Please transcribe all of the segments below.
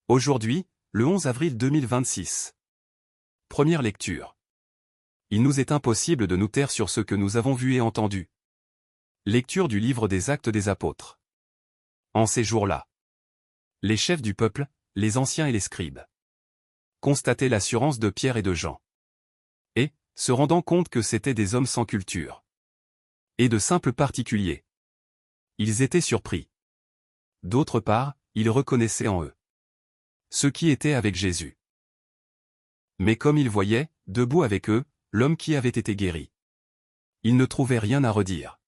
Aujourd'hui, le 11 avril 2026. Première lecture. Il nous est impossible de nous taire sur ce que nous avons vu et entendu. Lecture du livre des Actes des Apôtres. En ces jours-là, les chefs du peuple, les anciens et les scribes, constataient l'assurance de Pierre et de Jean. Et, se rendant compte que c'étaient des hommes sans culture, et de simples particuliers, ils étaient surpris. D'autre part, ils reconnaissaient en eux ceux qui étaient avec Jésus. Mais comme ils voyaient, debout avec eux, l'homme qui avait été guéri, ils ne trouvaient rien à redire.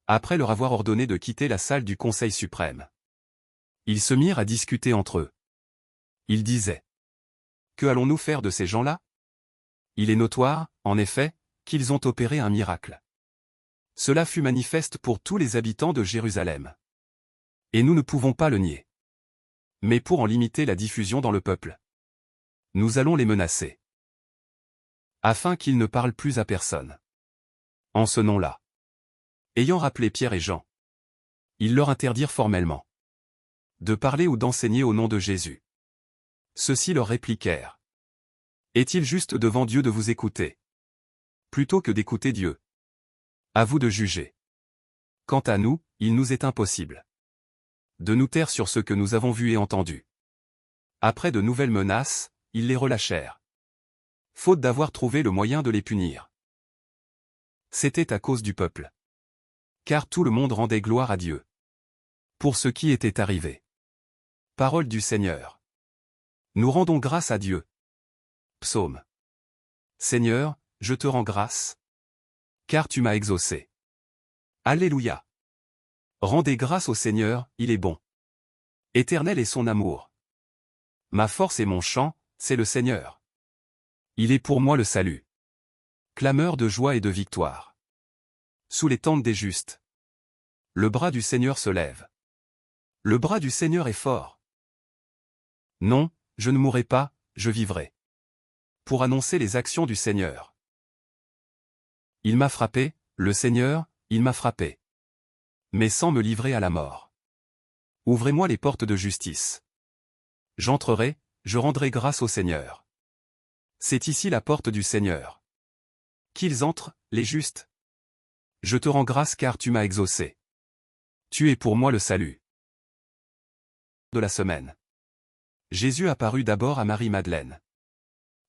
Après leur avoir ordonné de quitter la salle du Conseil suprême, ils se mirent à discuter entre eux. Ils disaient: que allons-nous faire de ces gens-là? Il est notoire, en effet, qu'ils ont opéré un miracle. Cela fut manifeste pour tous les habitants de Jérusalem. Et nous ne pouvons pas le nier. Mais pour en limiter la diffusion dans le peuple, nous allons les menacer, afin qu'ils ne parlent plus à personne en ce nom-là. Ayant rappelé Pierre et Jean, ils leur interdirent formellement de parler ou d'enseigner au nom de Jésus. Ceux-ci leur répliquèrent: est-il juste devant Dieu de vous écouter, plutôt que d'écouter Dieu? À vous de juger. Quant à nous, il nous est impossible de nous taire sur ce que nous avons vu et entendu. Après de nouvelles menaces, ils les relâchèrent, faute d'avoir trouvé le moyen de les punir. C'était à cause du peuple, car tout le monde rendait gloire à Dieu pour ce qui était arrivé. Parole du Seigneur. Nous rendons grâce à Dieu. Psaume. Seigneur, je te rends grâce, car tu m'as exaucé. Alléluia. Rendez grâce au Seigneur, il est bon. Éternel est son amour. Ma force et mon chant, c'est le Seigneur. Il est pour moi le salut. Clameur de joie et de victoire. Sous les tentes des justes, le bras du Seigneur se lève. Le bras du Seigneur est fort. Non, je ne mourrai pas, je vivrai, pour annoncer les actions du Seigneur. Il m'a frappé, le Seigneur, il m'a frappé, mais sans me livrer à la mort. Ouvrez-moi les portes de justice. J'entrerai, je rendrai grâce au Seigneur. C'est ici la porte du Seigneur. Qu'ils entrent, les justes. Je te rends grâce car tu m'as exaucé. Tu es pour moi le salut. De la semaine. Jésus apparut d'abord à Marie-Madeleine,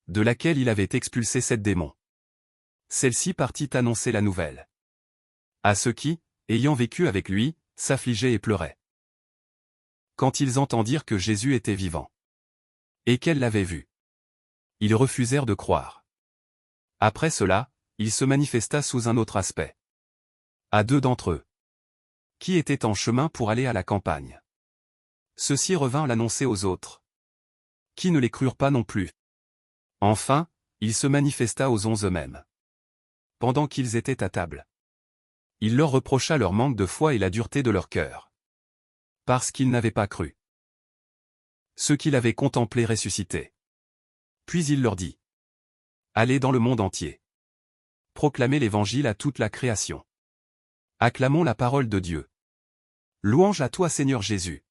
de laquelle il avait expulsé 7 démons. Celle-ci partit annoncer la nouvelle à ceux qui, ayant vécu avec lui, s'affligeaient et pleuraient. Quand ils entendirent que Jésus était vivant, et qu'elle l'avait vu, ils refusèrent de croire. Après cela, il se manifesta sous un autre aspect à 2 d'entre eux, qui étaient en chemin pour aller à la campagne. Ceux-ci revinrent l'annoncer aux autres, qui ne les crurent pas non plus. Enfin, il se manifesta aux 11 eux-mêmes, pendant qu'ils étaient à table. Il leur reprocha leur manque de foi et la dureté de leur cœur, parce qu'ils n'avaient pas cru ceux qu'il avait contemplés ressuscités. Puis il leur dit: allez dans le monde entier, proclamez l'évangile à toute la création. Acclamons la parole de Dieu. Louange à toi Seigneur Jésus.